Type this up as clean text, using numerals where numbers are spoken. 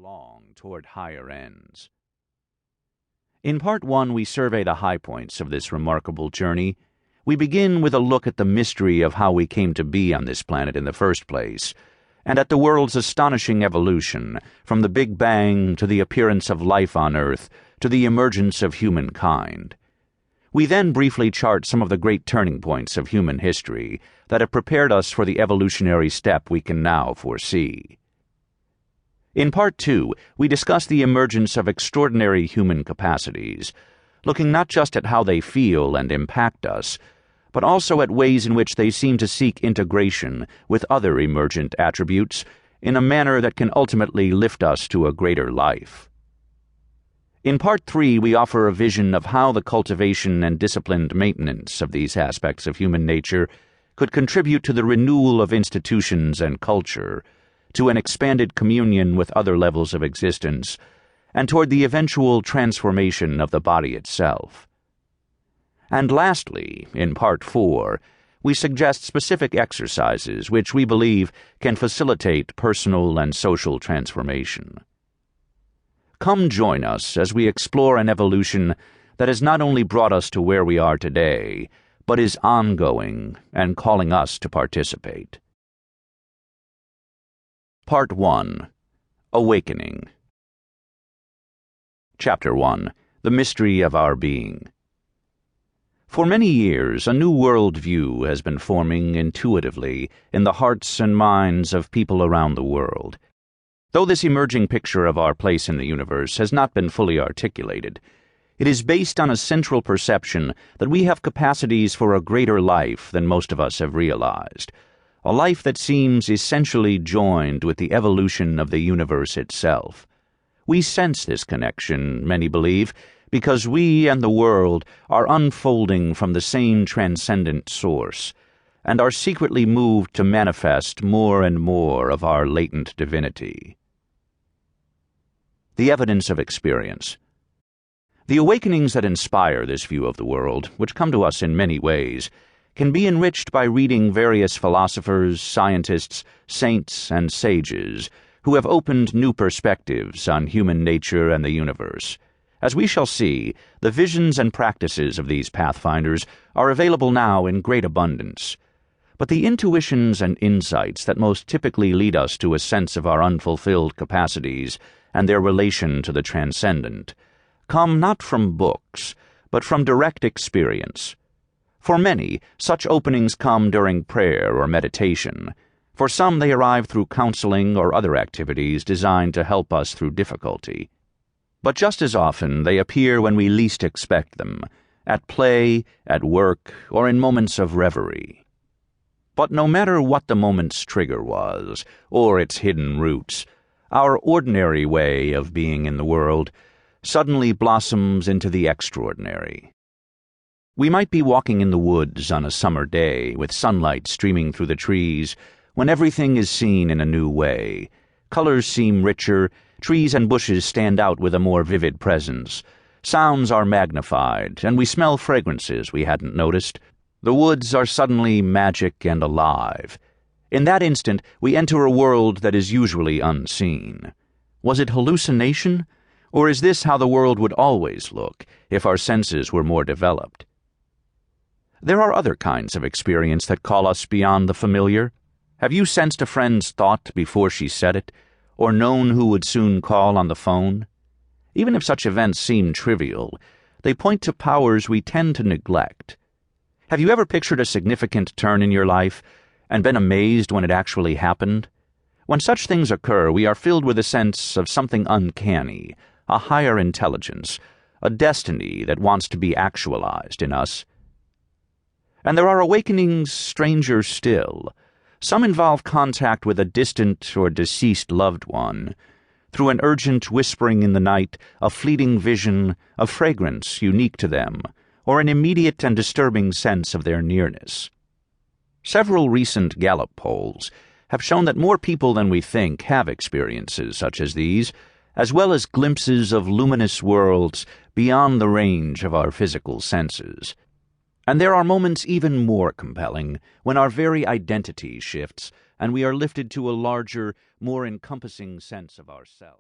along toward higher ends. In Part 1, we survey the high points of this remarkable journey. We begin with a look at the mystery of how we came to be on this planet in the first place, and at the world's astonishing evolution, from the Big Bang to the appearance of life on Earth to the emergence of humankind. We then briefly chart some of the great turning points of human history that have prepared us for the evolutionary step we can now foresee. In Part 2, we discuss the emergence of extraordinary human capacities, looking not just at how they feel and impact us, but also at ways in which they seem to seek integration with other emergent attributes in a manner that can ultimately lift us to a greater life. In Part 3, we offer a vision of how the cultivation and disciplined maintenance of these aspects of human nature could contribute to the renewal of institutions and culture, to an expanded communion with other levels of existence, and toward the eventual transformation of the body itself. And lastly, in Part 4, we suggest specific exercises which we believe can facilitate personal and social transformation. Come join us as we explore an evolution that has not only brought us to where we are today, but is ongoing and calling us to participate. Part 1. Awakening. Chapter 1. The Mystery of Our Being. For many years, a new worldview has been forming intuitively in the hearts and minds of people around the world. Though this emerging picture of our place in the universe has not been fully articulated, it is based on a central perception that we have capacities for a greater life than most of us have realized, a life that seems essentially joined with the evolution of the universe itself. We sense this connection, many believe, because we and the world are unfolding from the same transcendent source, and are secretly moved to manifest more and more of our latent divinity. The evidence of experience. The awakenings that inspire this view of the world, which come to us in many ways, can be enriched by reading various philosophers, scientists, saints, and sages who have opened new perspectives on human nature and the universe. As we shall see, the visions and practices of these pathfinders are available now in great abundance. But the intuitions and insights that most typically lead us to a sense of our unfulfilled capacities and their relation to the transcendent come not from books, but from direct experience. For many, such openings come during prayer or meditation. For some, they arrive through counseling or other activities designed to help us through difficulty. But just as often, they appear when we least expect them, at play, at work, or in moments of reverie. But no matter what the moment's trigger was, or its hidden roots, our ordinary way of being in the world suddenly blossoms into the extraordinary. We might be walking in the woods on a summer day with sunlight streaming through the trees when everything is seen in a new way. Colors seem richer, trees and bushes stand out with a more vivid presence. Sounds are magnified, and we smell fragrances we hadn't noticed. The woods are suddenly magic and alive. In that instant, we enter a world that is usually unseen. Was it hallucination? Or is this how the world would always look if our senses were more developed? There are other kinds of experience that call us beyond the familiar. Have you sensed a friend's thought before she said it, or known who would soon call on the phone? Even if such events seem trivial, they point to powers we tend to neglect. Have you ever pictured a significant turn in your life and been amazed when it actually happened? When such things occur, we are filled with a sense of something uncanny, a higher intelligence, a destiny that wants to be actualized in us. And there are awakenings stranger still. Some involve contact with a distant or deceased loved one, through an urgent whispering in the night, a fleeting vision, a fragrance unique to them, or an immediate and disturbing sense of their nearness. Several recent Gallup polls have shown that more people than we think have experiences such as these, as well as glimpses of luminous worlds beyond the range of our physical senses. And there are moments even more compelling when our very identity shifts and we are lifted to a larger, more encompassing sense of ourself.